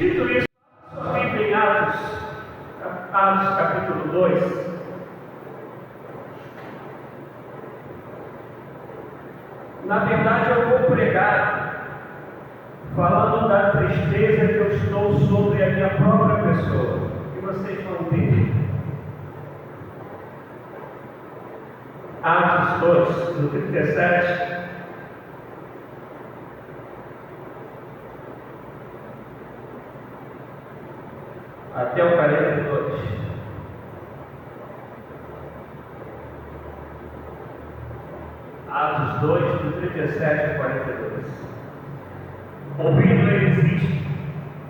Dito isso, sua Bíblia em Atos capítulo 2. Na verdade, eu vou pregar falando da tristeza que eu estou sobre a minha própria pessoa, que vocês vão entender. Atos 2, do 37 até o 42. Atos 2, do 37 ao 42. Ouvindo eles isto,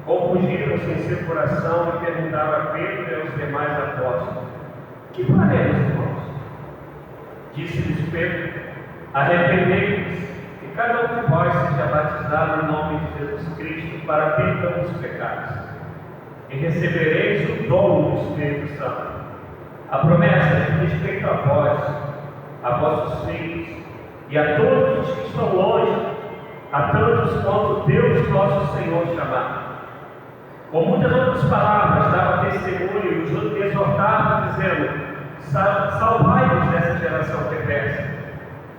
compungiram-se em seu coração e perguntaram a Pedro e aos demais apóstolos: que faremos, irmãos? Disse-lhes Pedro: arrependei-vos, e cada um de vós seja batizado em nome de Jesus Cristo para perdão dos pecados, e recebereis o dom do Espírito Santo. A promessa de respeito a vós, a vossos filhos e a todos os que estão longe, a tantos quanto Deus nosso Senhor chamar. Com muitas outras palavras dava testemunho e os exortava, dizendo: salvai-vos dessa geração perversa.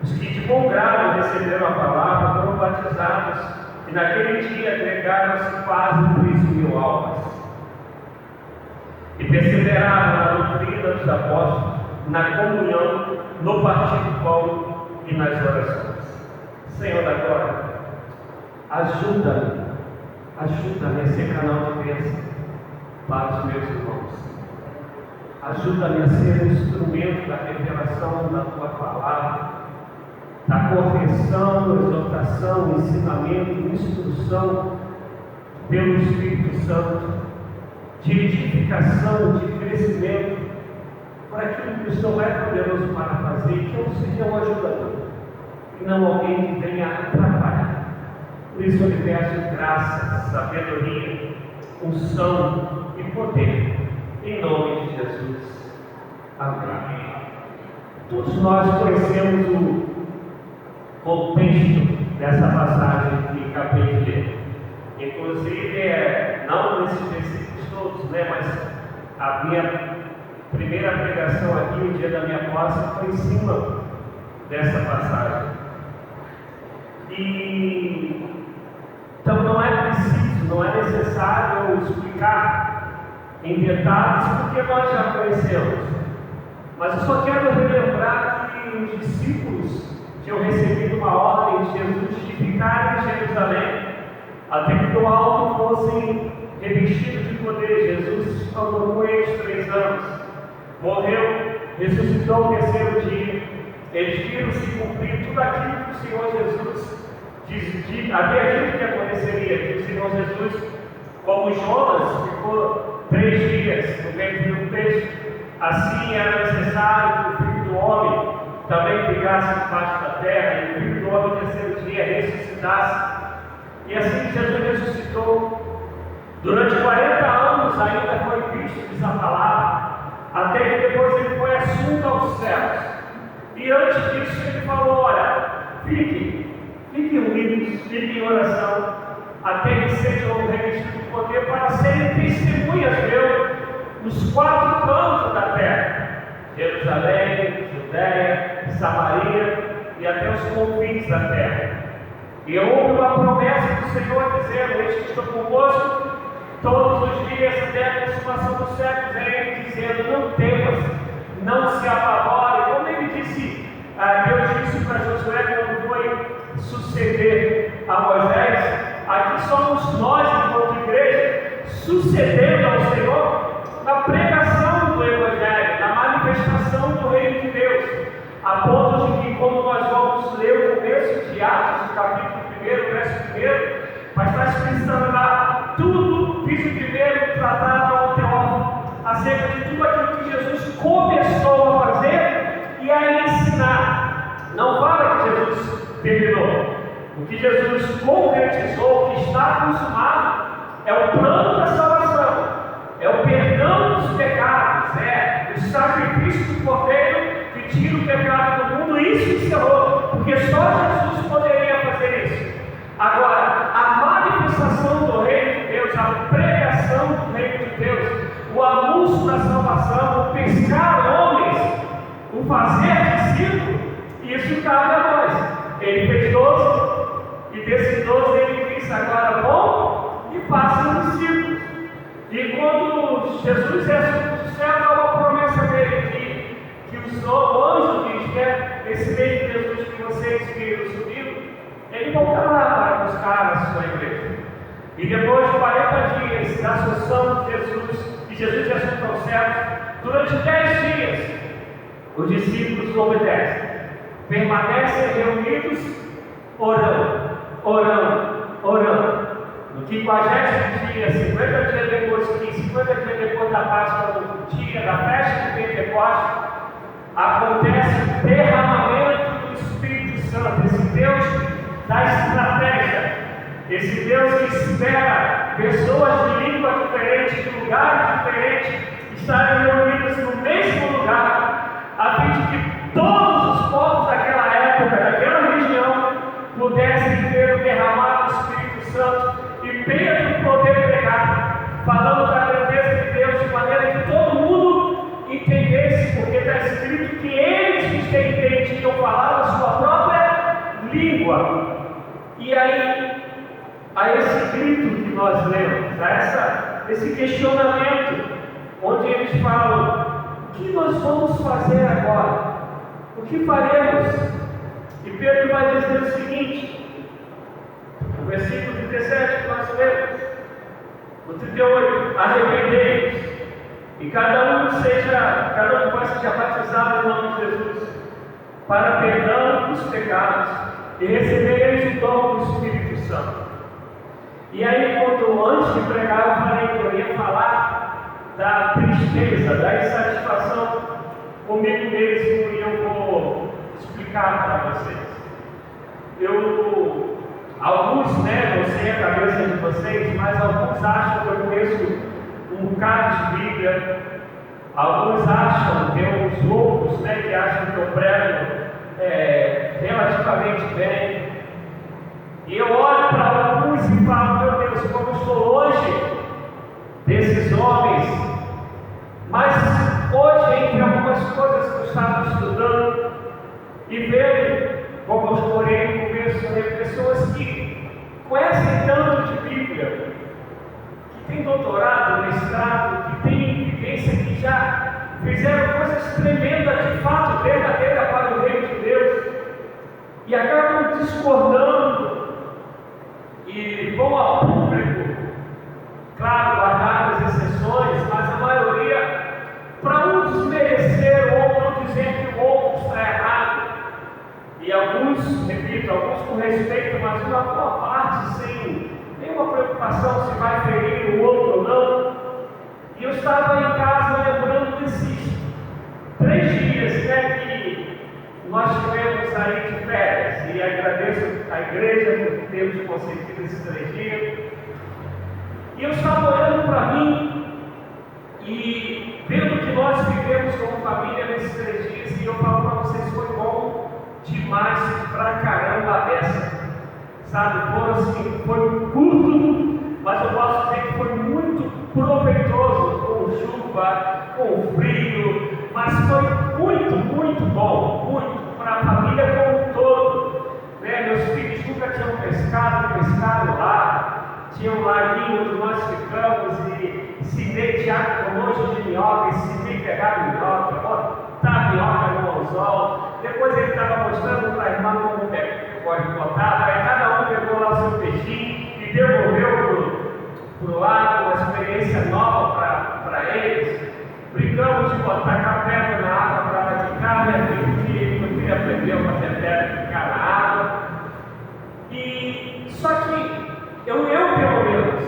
Os que de bom grado receberam a palavra foram batizados, e naquele dia agregaram-se quase 3.000 almas. E perseveraram na doutrina dos apóstolos, na comunhão, no partir do pão e nas orações. Senhor da glória, ajuda-me a ser canal de bênção para os meus irmãos. Ajuda-me a ser um instrumento da revelação da Tua palavra, da correção, exortação, ensinamento, instrução pelo Espírito Santo, de edificação, de crescimento, para aquilo que o Senhor é poderoso para fazer, que eu seja um ajudador, e não alguém que venha atrapalhar. Por isso eu lhe peço graça, sabedoria, unção e poder, em nome de Jesus. Amém. Todos nós conhecemos o contexto dessa passagem que acabei de ler. Inclusive, não nesses versículos todos, mas a minha primeira pregação aqui, o dia da minha posse, foi em cima dessa passagem. Então não é preciso, não é necessário explicar em detalhes, porque nós já conhecemos. Mas eu só quero relembrar que os discípulos tinham recebido uma ordem de Jesus de ficarem em Jerusalém, até que do alto fossem revestidos de poder. Jesus andou com eles 3 anos, morreu, ressuscitou no 3º dia. Eles viram se cumprir tudo aquilo que o Senhor Jesus havia dito que aconteceria, que o Senhor Jesus, como Jonas, ficou 3 dias no ventre do peixe, assim era necessário que o Filho do Homem também ficasse debaixo da terra, e o Filho do Homem no 3º dia ressuscitasse. E assim Jesus ressuscitou. Durante 40 anos ainda foi visto, diz a palavra, até que depois ele foi assunto aos céus. E antes disso ele falou: olha, fiquem unidos, fiquem em oração, até que sejam revestidos de poder para serem testemunhas meus nos 4 cantos da terra: Jerusalém, Judéia, Samaria e até os confins da terra. E houve uma promessa do Senhor dizendo: eis que estou convosco todos os dias até a consumação dos séculos. Ele dizendo: não temas, não se apavore. Como ele disse, Deus disse para Josué quando foi suceder a Moisés: aqui somos nós, enquanto igreja, sucedendo ao Senhor na pregação do Evangelho, na manifestação do Reino de Deus, a ponto de que, como nós vamos ler o começo de Atos, capítulo 1, verso 1, mas está escrito lá: tudo fiz o primeiro tratado ao Teófilo, acerca de tudo aquilo que Jesus começou a fazer e a ensinar. Não fala que Jesus terminou. O que Jesus concretizou, o que está consumado, é o plano da salvação, é o perdão dos pecados, é o sacrifício do Cordeiro que tira o pecado do mundo. Isso encerrou, porque só Jesus poderia fazer isso. Agora, a manifestação do Reino de Deus, a pregação Jesus é assunto do céu, é uma promessa dele que o anjo diz, né? Esse mesmo Jesus que vocês viram subiu, ele voltará para buscar a sua igreja. E depois de 40 dias da assunção de Jesus é assunto aos céus, durante 10 dias, os discípulos obedecem, permanecem reunidos, orando. No 50º dia, 50 dias depois, 50 dias depois da Páscoa, no dia da festa de Pentecostes, acontece o derramamento do Espírito Santo, esse Deus da estratégia, esse Deus que espera pessoas de língua diferente, de lugares diferentes, estarem reunidas no mesmo lugar, a fim de que todos os povos daquela época, daquela região, pudessem ter o derramado do Espírito Santo e Pedro poder pregar, falando da grandeza de Deus, de maneira que todo mundo entendesse, porque está escrito que eles que entendiam falar a sua própria língua. E aí, a esse grito que nós lemos, a esse questionamento, onde eles falam: o que nós vamos fazer agora? O que faremos? E Pedro vai dizer o seguinte, no versículo 37 que nós lemos, no 38, arrependei-vos, e cada um de vós seja batizado em nome de Jesus, para perdão dos pecados, e recebereis o dom do Espírito Santo. E aí, quando antes de pregar, eu falei que eu ia falar da tristeza, da insatisfação comigo mesmo, e eu vou explicar para vocês. Alguns, não sei a cabeça de vocês, mas alguns acham que eu conheço um bocado de Bíblia. Alguns acham, tem uns outros, que acham que eu prego relativamente bem. E eu olho para alguns e falo: meu Deus, como estou longe desses homens. Mas hoje, entre algumas coisas que eu estava estudando e vendo, como eu morei no começo, pessoas que conhecem tanto de Bíblia, que têm doutorado, mestrado, que têm vivência, que já fizeram coisas tremendas, de fato, verdadeiras para o reino de Deus, e acabam discordando e vão a público, claro, guardadas as exceções, mas a maioria, para um desmerecer o outro, dizer que o outro está errado. E alguns, repito, alguns com respeito, mas uma boa parte sem nenhuma preocupação se vai ferir o outro ou não. E eu estava em casa lembrando desses 3 dias que nós tivemos aí de férias, e agradeço a igreja por termos conseguido esses 3 dias. E eu estava olhando para mim e vendo que nós vivemos como família nesses 3 dias, e eu falo para vocês, foi bom demais pra caramba a dessa, sabe? Foi curto, mas eu posso dizer que foi muito proveitoso, com chuva, com frio, mas foi muito bom, para a família como um todo, Meus filhos nunca tinham pescado lá, tinha um laguinho onde nós ficamos e se deitear com nojo de minhoca, e se me pegar minhoca, botar minhoca no anzol. Depois ele estava mostrando para a irmã como pode botar, aí cada um pegou lá o seu peixinho e devolveu para o lago, uma experiência nova para eles. Brincamos de botar pedra na água para praticar, meu filho aprendeu a bater pedra, ficar na água. E só que eu pelo menos,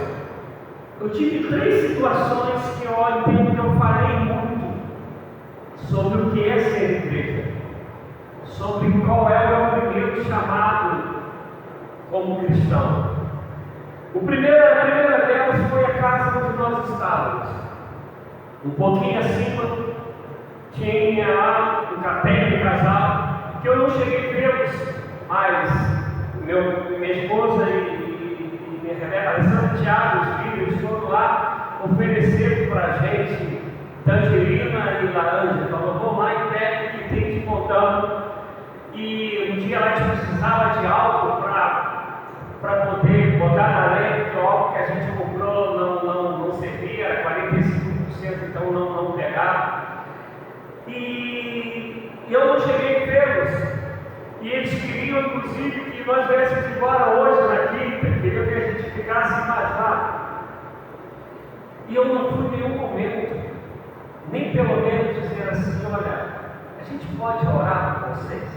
eu tive 3 situações que eu entendo que eu falei muito sobre o que é ser igreja, sobre qual é o meu primeiro chamado como cristão. A primeira delas foi a casa onde nós estávamos. Um pouquinho acima tinha lá um casal que eu não cheguei a vê-los, mas minha esposa e minha Rebeca, Alessandra e Tiago, os filhos, foram lá oferecer para a gente tangerina e laranja. Falou, vamos lá em pé que tem de montão. E um dia lá a gente precisava de álcool para poder botar na lenha, porque o álcool que a gente comprou não servia, era 45% E eles queriam, inclusive, que nós viéssemos embora hoje na quinta, queriam que a gente ficasse mais lá. E eu não fui em nenhum momento, nem pelo menos dizer assim: olha, a gente pode orar por vocês.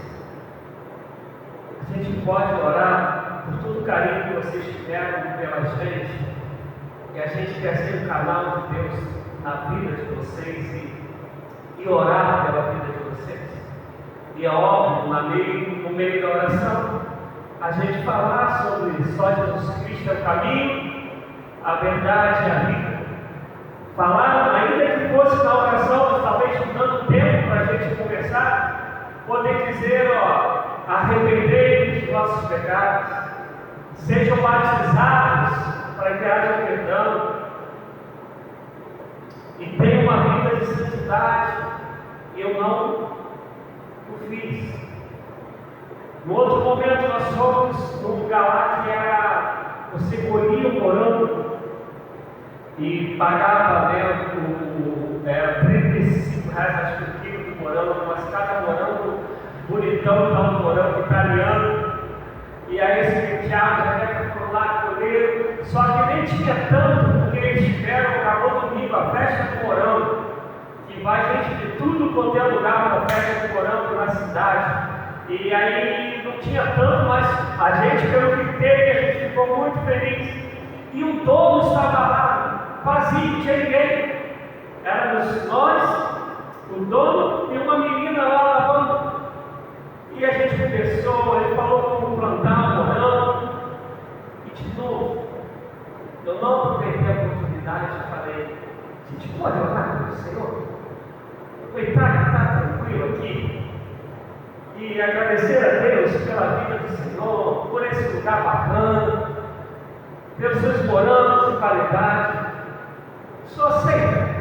A gente pode orar por todo o carinho que vocês tiveram pela gente. E a gente quer ser o canal de Deus na vida de vocês e orar pela vida de vocês. E é óbvio, no meio da oração, a gente falar sobre só Jesus Cristo é o caminho, a verdade e a vida. Falar, ainda que fosse na oração, talvez dando tempo para a gente conversar, poder dizer: ó, arrependei-vos dos vossos pecados, sejam batizados para que haja perdão, e tenham uma vida de santidade. Eu não o fiz. No outro momento nós fomos num lugar lá que era, você colhia um morango e pagava, né, era R$35, acho que o quilo do morango, mas cada morango bonitão, tal morango italiano. E aí esse Tiago e a Rebeca foram lá colher, só que nem tinha tanto, porque eles tiveram, acabou domingo, a festa do morango, que vai gente de tudo quanto é lugar para a festa do morango na cidade. E aí não tinha tanto, mas a gente, pelo que teve, a gente ficou muito feliz. E o dono estava lá, vazio, não tinha ninguém. Éramos nós, o dono e uma menina lá lavando. E a gente conversou, ele falou como plantar, morango. E de novo, eu não aproveitei a oportunidade e falei: a gente pode orar pelo Senhor? Aproveitar que está tranquilo aqui e agradecer a Deus pela vida do Senhor, por esse lugar bacana, pelos seus morangos de qualidade. Só aceita.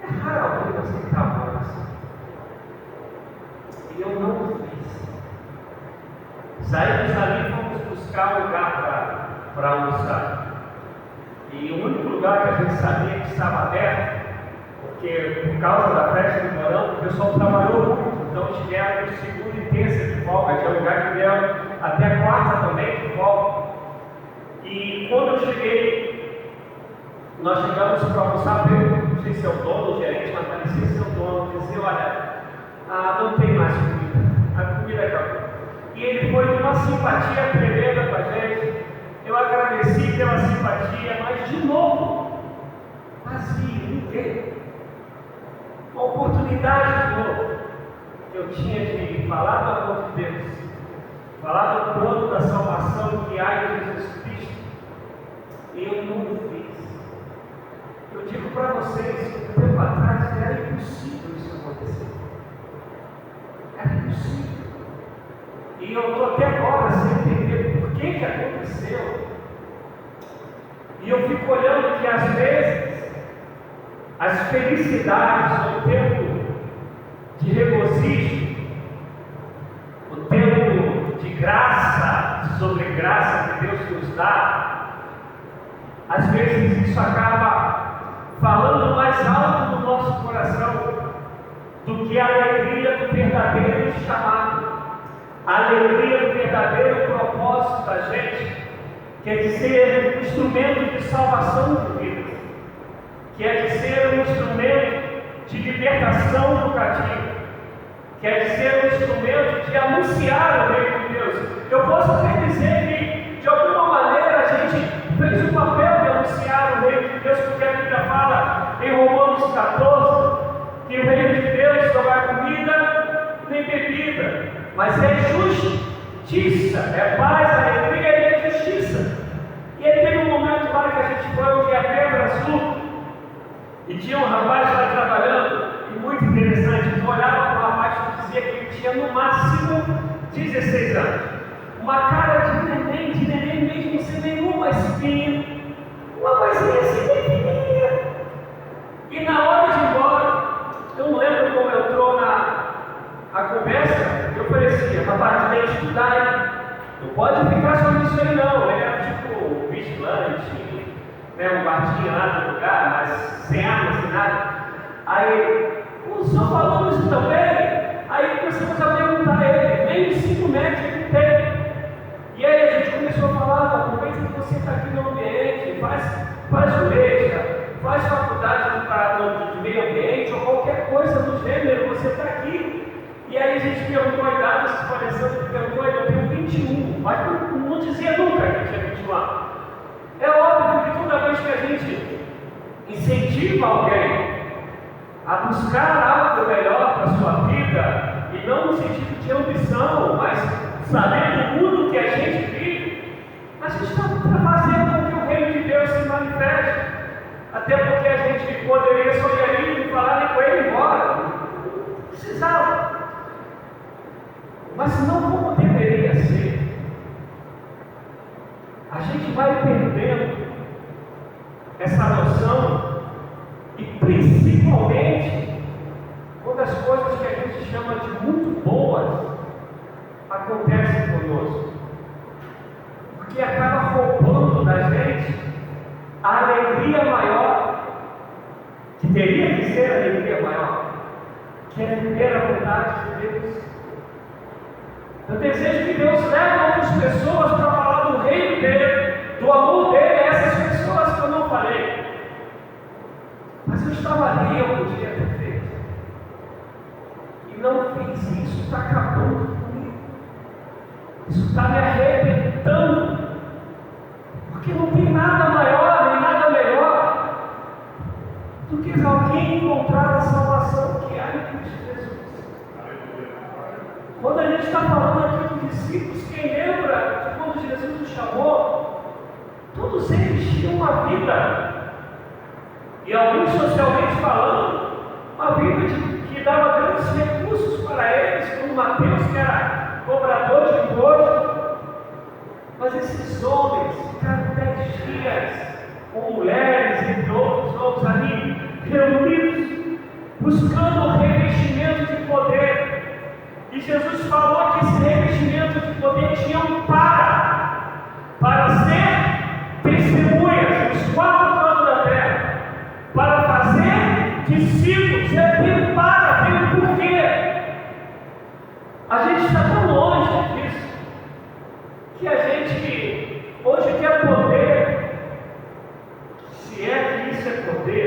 É raro alguém aceitar uma oração. E eu não o fiz. Saímos ali e fomos buscar um lugar para almoçar. E o único lugar que a gente sabia que estava aberto, porque por causa da festa do morango, o pessoal trabalhou muito. Então tiveram segunda e terça de folga, tinha lugar que deram até quarta também de folga. E quando eu cheguei, nós chegamos para almoçar, não sei se é o dono, o gerente, mas parecia ser o dono, dizia: olha, não tem mais comida, a comida acabou. E ele foi de uma simpatia tremenda com a gente. Eu agradeci pela simpatia, mas de novo, vazio, ninguém. Uma oportunidade de novo que eu tinha de falar do amor de Deus, falar do plano da salvação que há em Jesus Cristo, e eu não o fiz. Eu digo para vocês que um tempo atrás era impossível isso acontecer. Era impossível. E eu estou até agora sem entender por que aconteceu. E eu fico olhando que às vezes as felicidades, o tempo de regozijo, o tempo de graça, sobre graça que Deus nos dá, às vezes isso acaba falando mais alto no nosso coração do que a alegria do verdadeiro chamado, a alegria do verdadeiro propósito da gente, que é de ser um instrumento de salvação de vida, que é de ser um instrumento de libertação do cativo, que é de ser um instrumento de anunciar o reino de Deus. Eu posso até dizer que, de alguma maneira, a gente fez o papel de anunciar o reino de Deus, porque a Bíblia fala em Romanos 14 que o reino de Deus não é comida nem bebida, mas é justiça, é paz, alegria e é justiça. E aí teve um momento lá que a gente foi onde é Pedra Sul, e tinha um rapaz lá trabalhando, e muito interessante, eu olhava para o rapaz e dizia que ele tinha no máximo 16 anos, uma cara de neném mesmo, sem nenhuma espinha, uma coisinha assim pequenininha. E na hora de ir embora, eu não lembro como entrou a conversa, eu falei assim: rapaz, tem que estudar, hein? Não pode ficar só nisso aí não. Ele era tipo vigilante, né, um guardinha lá no lugar, mas sem arma, sem nada. Aí, o senhor falou isso também? Aí começamos a perguntar a ele, nem incentiva alguém a buscar algo melhor para a sua vida, e não no sentido de ambição, mas sabendo o mundo que a gente vive, a gente está fazendo com que o reino de Deus se manifeste, até porque a gente poderia sorrir e falar com ele embora, não precisava, mas não como deveria ser. A gente vai perdendo essa noção, e principalmente quando as coisas que a gente chama de muito boas acontecem conosco, porque acaba roubando da gente a alegria maior, que teria que ser a alegria maior, que é viver a vontade de Deus. Eu desejo que Deus leve outras pessoas para falar do reino dele, do amor dele a essas pessoas que eu não falei. Mas eu estava ali, eu podia ter feito. E não fiz isso, está acabando comigo. Isso está me arrebentando. Porque não tem nada maior nem nada melhor do que alguém encontrar a salvação que há em Cristo Jesus. Quando a gente está falando aqui dos discípulos, quem lembra de quando Jesus os chamou? Todos eles tinham uma vida, e alguns socialmente falando, uma vida que dava grandes recursos para eles, como Mateus, que era cobrador de imposto. Mas esses homens ficaram 10 dias com mulheres, entre outros ali, reunidos, buscando o revestimento de poder. E Jesus falou que esse revestimento de poder tinha um para ser testemunhas nos 4 cantos da terra, para fazer discípulos. Tem um para, tem um porquê. A gente está tão longe disso, que a gente hoje quer poder, se é que isso é poder,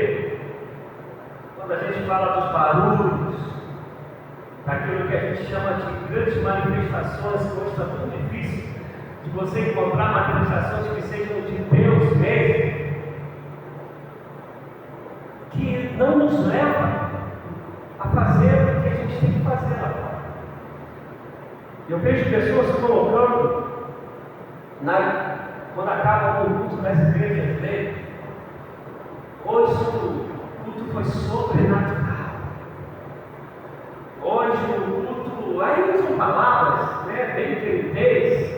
quando a gente fala dos barulhos, daquilo que a gente chama de grandes manifestações, que hoje está tão difícil de você encontrar manifestações que sejam de Deus mesmo, que não nos leva a fazer o que a gente tem que fazer lá fora. Eu vejo pessoas colocando, quando acaba o culto das igrejas dele, hoje o culto foi sobrenatural. Hoje o culto, aí usam palavras, bem crentez.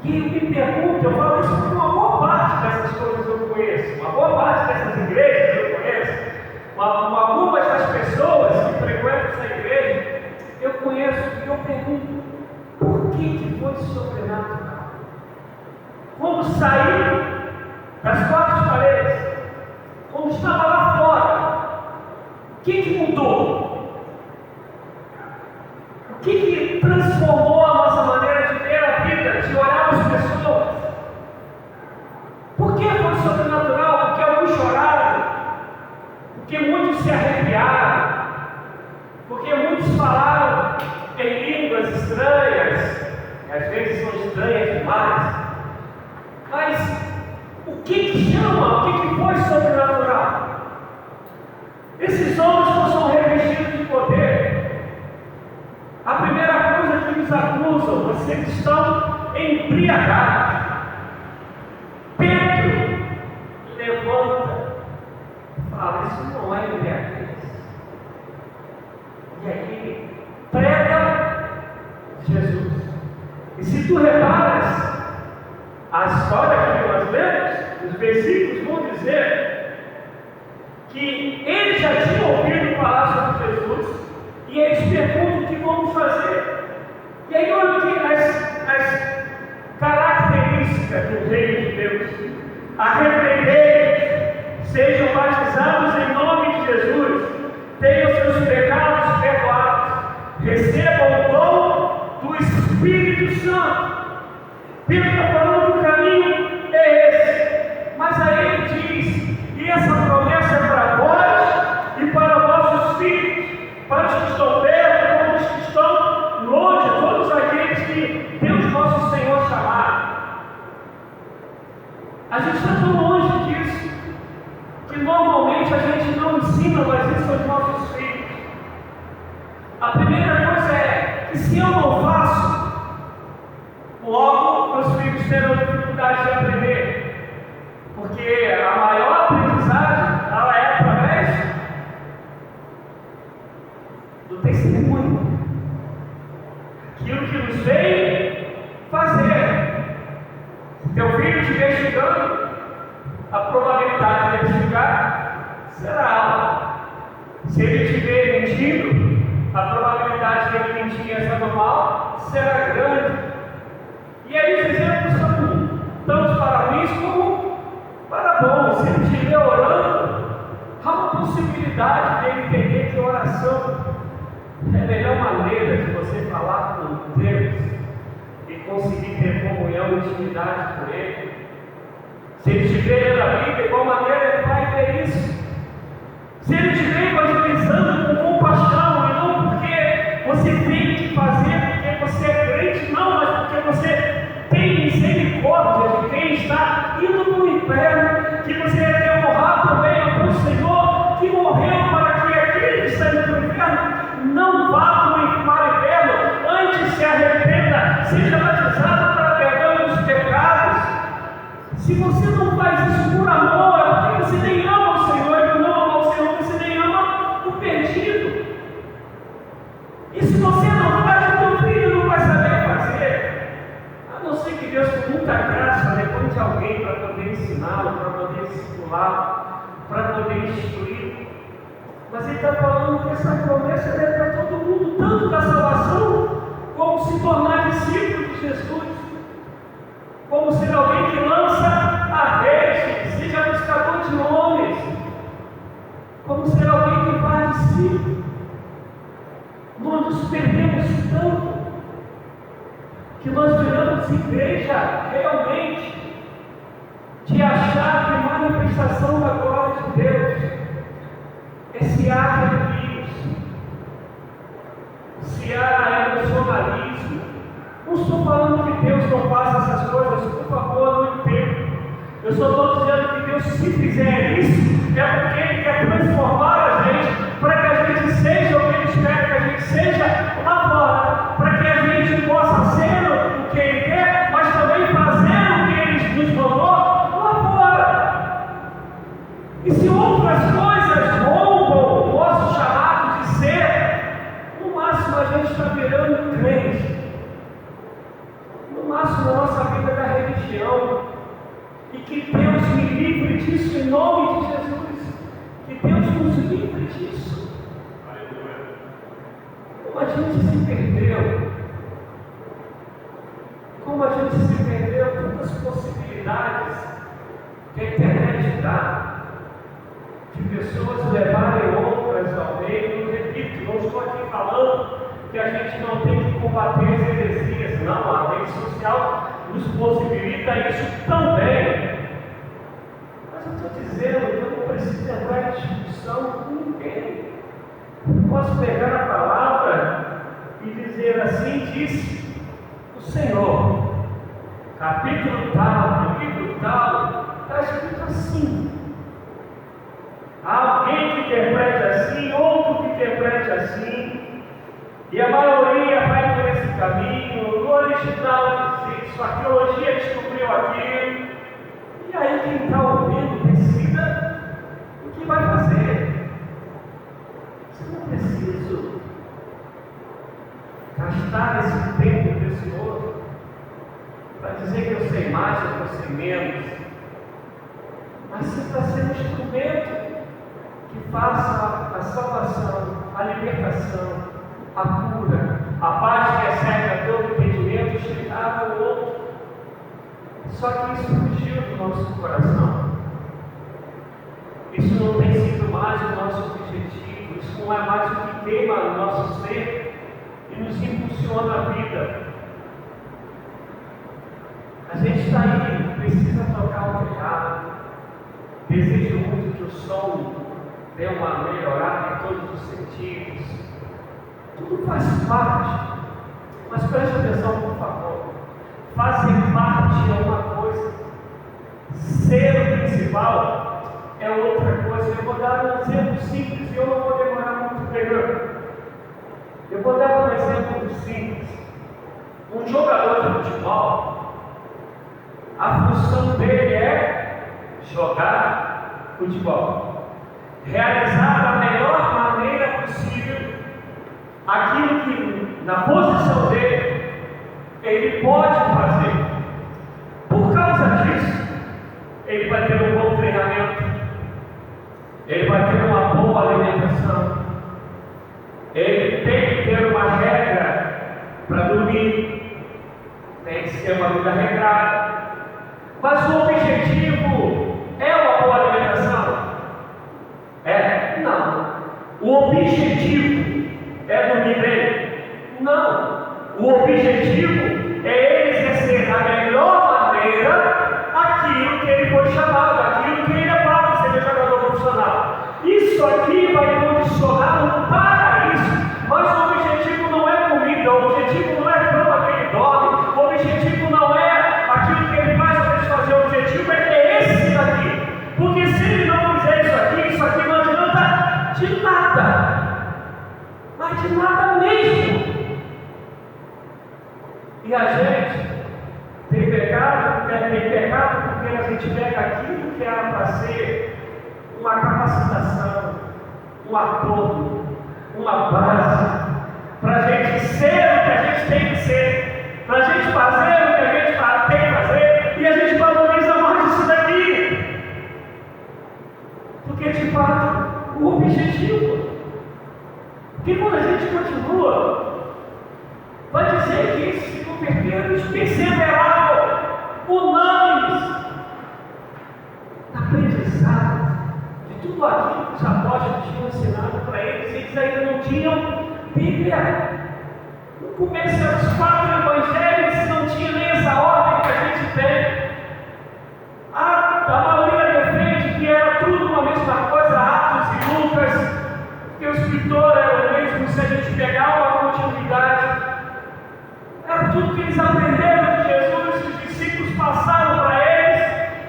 E eu me pergunto, eu falo isso porque uma boa parte dessas coisas eu conheço, uma boa parte dessas igrejas eu conheço, algumas das pessoas que frequentam essa igreja eu conheço, e eu pergunto, por que foi sobrenatural? Como sair das 4 paredes, como estava lá fora, o que mudou? O que transformou a nossa maneira de ver a vida, de olhar as pessoas? Por que foi sobrenatural? Porque alguns choraram, porque muitos se arrepiaram, porque muitos falaram em línguas estranhas, e às vezes são estranhas demais. Mas o que chama? O que foi sobrenatural? Esses homens não são revestidos de poder. A primeira coisa que eles acusam, vocês estão embriagados. Pedro levanta e fala, isso não é embriaguez. E aí ele prega Jesus. E se tu reparas, a história que nós lemos, os versículos vão dizer que eles já tinham ouvido falar sobre Jesus, e eles perguntam o que vamos fazer. E aí olha que as características do reino de Deus: arrependei-vos, sejam batizados em nome de Jesus, tenham seus pecados perdoados, recebam o dom do Espírito Santo. Pedro está falando que o caminho é esse, mas aí ele diz, e essa promessa é para vós e para vossos filhos, para os que estão perto, para os que estão longe, todos aqueles que Deus nosso Senhor chamar. A gente está tão longe disso, que nós normalmente a gente não ensina mais isso aos nossos filhos. A primeira coisa é que se eu não faço, logo meus filhos terão dificuldade de aprender. Porque a maior aprendizagem, ela é através do testemunho. Aquilo que nos veio fazer. Se teu filho estiver estudando, a probabilidade de ele chegar será alta. Se ele estiver mentindo, a probabilidade de ele mentir em essa normal será grande. E aí os exemplos são tanto para ruins como para bons. Se ele estiver orando, há uma possibilidade de ele entender que oração é a melhor maneira de você falar com Deus e conseguir ter comunhão e intimidade com Ele. Se ele estiver lendo a Bíblia, de qual maneira ele vai ter isso? Se ele estiver evangelizando com compaixão, e não porque você tem que fazer porque você é crente, não, mas porque você tem misericórdia de quem está indo para o inferno, que você quer honrar também ao teu Senhor, que morreu para que aquele que está indo para o inferno não vá para o inferno, antes se arrependa, seja batizado para perdão dos pecados. Se você não faz isso por amor, é porque você nem ama o Senhor, e não ama o Senhor, você nem ama o perdido. E se você não faz, o teu filho não vai saber fazer. A não ser que Deus, com muita graça, levante alguém para poder ensiná-lo, para poder discipular, para poder instruir. Mas ele está falando que essa promessa é para todo mundo, tanto da salvação, como se tornar discípulo de Jesus, como ser alguém que lança a rede, seja buscador de homens, como ser alguém que faz discípulo. Nós nos perdemos tanto que nós viramos igreja realmente de achar que a manifestação da glória de Deus se há arrepios, se há emocionalismo. Não estou falando que Deus não faça essas coisas, por favor, não entendo. Eu só estou dizendo que Deus, se fizer isso, é porque Ele quer transformar a gente, para que a gente seja o que Ele espera que a gente seja lá fora, para que a gente possa ser o que Ele quer, mas também fazer o que Ele nos mandou lá fora. E se outras coisas roubam o nosso chamado de ser, no máximo a gente está virando crente. No máximo a nossa vida da religião. E que Deus me livre disso em nome de Jesus. Que Deus nos livre disso. Como a gente se perdeu. Como a gente se perdeu, tantas possibilidades que a internet dá. De pessoas levarem outras ao meio. Repito, não estou aqui falando que a gente não tem que combater as heresias, não. A rede social nos possibilita isso também. Mas eu estou dizendo que eu não preciso entrar em discussão com ninguém. Eu posso pegar a palavra e dizer assim: disse o Senhor, capítulo tal, livro tal, está escrito assim. Há alguém que interprete assim, outro que interprete assim, e a maioria vai por esse caminho. No original diz isso, a arqueologia descobriu aquilo, e aí quem está ouvindo decida o que vai fazer. Você não precisa gastar esse tempo precioso para dizer que eu sei mais ou que eu sei menos, mas você está sendo um instrumento que faça a salvação, a libertação, a cura, a paz que excede a todo entendimento chegar ao outro. Só que isso fugiu do nosso coração. Isso não tem sido mais o nosso objetivo. Isso não é mais o que queima o nosso ser e nos impulsiona a vida. A gente está aí, precisa tocar o teclado. Desejo muito que o som dê uma melhorada em todos os sentidos. Tudo faz parte, mas preste atenção, por favor. Fazer parte é uma coisa, ser o principal é outra coisa. Eu vou dar um exemplo simples e eu não vou demorar muito pregando. Eu vou dar um exemplo simples. Um jogador de futebol, a função dele é jogar futebol, realizar da melhor maneira possível aquilo que na posição dele ele pode fazer. Por causa disso, ele vai ter um bom treinamento, ele vai ter uma boa alimentação, ele tem que ter uma regra para dormir, tem que ter uma vida regrada. Mas o objetivo é uma boa alimentação? Não. O objetivo é dormir bem? Não. O objetivo é ele exercer da melhor maneira aquilo que ele foi chamado, aquilo que ele é para ser jogador profissional. Isso aqui vai condicioná-lo para isso. Mas o objetivo não é comida, o objetivo não é cama que ele dorme, o objetivo não é aquilo que ele faz para ele fazer, o objetivo é esse daqui. Porque se ele não fizer isso aqui não adianta de nada, mas de nada mesmo. E a gente tem pecado porque a gente pega aquilo que era para ser uma capacitação, um acordo, uma base, para a gente ser o que a gente tem que ser, para a gente fazer o que a gente tem que fazer, e a gente valoriza mais isso daqui, porque de fato o objetivo. Porque quando a gente continua, vai dizer que isso se converteram, perseveraram, unânimes, aprendizado de tudo aquilo que os apóstolos tinham ensinado para eles. Eles ainda não tinham Bíblia. No começo eram os 4 evangelhos, não tinha nem essa ordem que a gente tem. A maioria defende que era tudo uma mesma coisa, Atos e Lucas, que o escritor era o mesmo. Se a gente pegar uma continuidade, era tudo que eles aprenderam de Jesus, que os discípulos passaram para eles,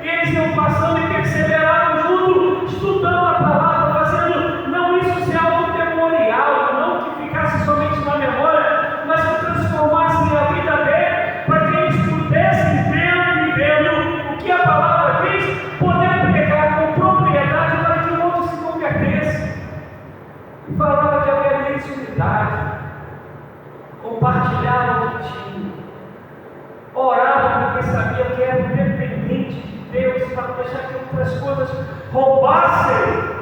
e eles iam passando e perseveraram junto, estudando a palavra, fazendo não isso ser algo memorial, não que ficasse somente na memória, mas que transformasse a vida dele, para que eles pudessem vendo o que a palavra diz, poder pregar com propriedade para que o outro se convertesse. E falava de alegria e unidade, compartilhava o que tinha, orava porque sabia que era independente de Deus, para deixar que outras coisas roubassem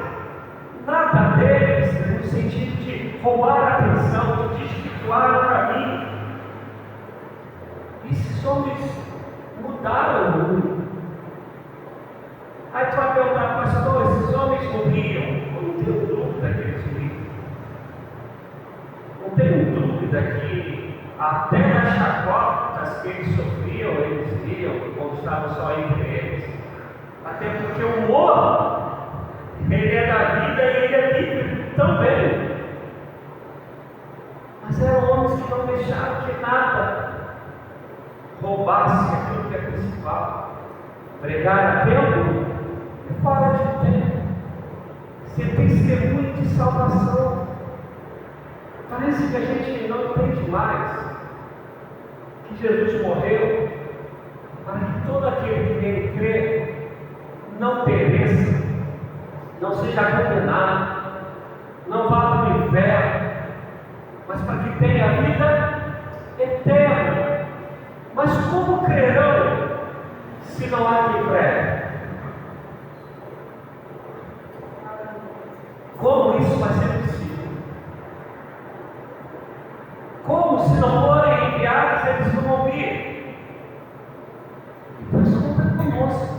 nada deles, no sentido de roubar a atenção, de desvirtuar o caminho. Esses homens mudaram o mundo. Aí tu vai perguntar, pastor, esses homens morriam? Eu não tenho dúvida que eles morriam. Não tenho dúvida que até nas chacotas que eles sofriam, eles viam quando estavam só entre eles. Até porque o humor, ele é da vida e ele é bíblico também. Mas eram homens que não deixaram que nada roubasse aquilo que é principal. Pregar a tempo e fora de tempo. Ser testemunho de salvação. Parece que a gente não entende mais que Jesus morreu para que todo aquele que nele crê não pereça, não seja condenado, não vá para o inferno, mas para que tenha vida eterna. Mas como crerão se não há quem pregue? Como isso vai ser possível? Como, se não forem enviados, eles não vão vir? Então isso conta conosco.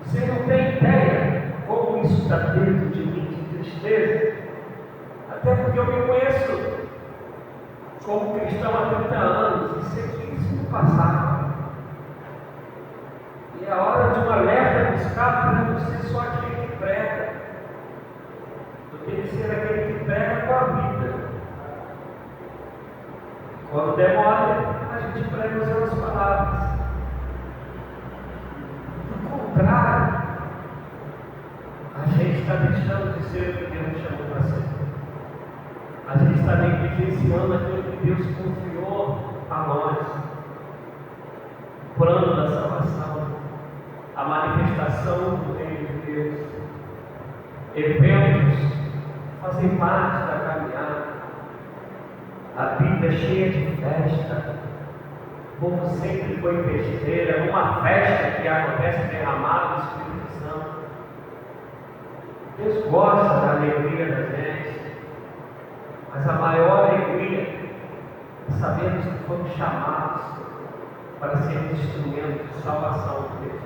Você não tem ideia como isso está dentro de mim, de tristeza. Até porque eu me conheço como cristão há 30 anos e sei que isso não passava. E é hora de um alerta buscar para não ser só aquele que prega, do que ser aquele que prega com a vida. Quando demora, a gente prega usando as palavras. Do contrário, está deixando de ser o que Deus nos chamou para ser. A gente está negligenciando aquilo que Deus confiou a nós. O plano da salvação, a manifestação do reino de Deus. Eventos fazem parte da caminhada. A Bíblia é cheia de festa. O povo sempre foi festeira, uma festa que acontece derramada do Espírito Santo. Deus gosta da alegria da gente, mas a maior alegria é sabermos que fomos chamados para sermos instrumentos de salvação de Deus.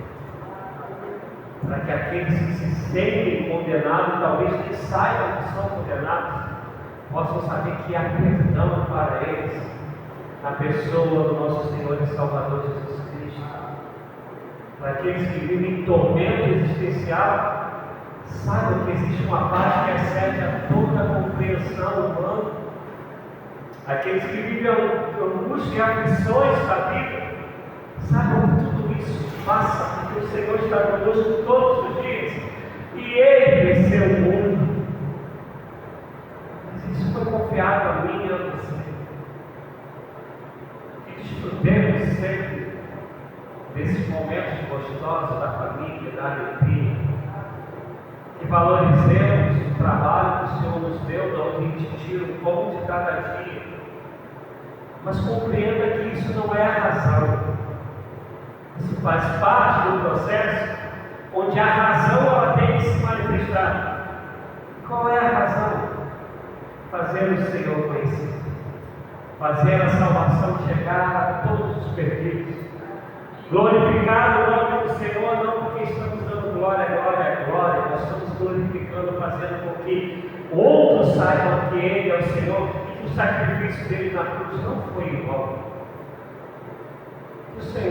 Para que aqueles que se sentem condenados, talvez nem saibam que são condenados, possam saber que há perdão para eles, na pessoa do nosso Senhor e Salvador Jesus Cristo. Para aqueles que vivem em tormento existencial, saibam que existe uma paz que excede a toda a compreensão humana. Aqueles que vivem angústia e aflições da vida, saibam que tudo isso passa, porque o Senhor está conosco todos os dias, e Ele venceu o mundo. Mas isso foi confiado a mim e a você. Que desfrutemos sempre desses momentos gostosos da família, da alegria. Que valorizemos o trabalho que o Senhor nos deu, de onde a gente tira o pão de cada dia. Mas compreenda que isso não é a razão. Isso faz parte do processo onde a razão ela tem que se manifestar. Qual é a razão? Fazer o Senhor conhecido. Fazer a salvação chegar a todos os perdidos. Glorificar o nome do Senhor, não porque estamos dando glória, glória, glória. Nós estamos glorificando, fazendo com que outros saibam que Ele é o Senhor e que o sacrifício dele na cruz não foi em vão. Que o Senhor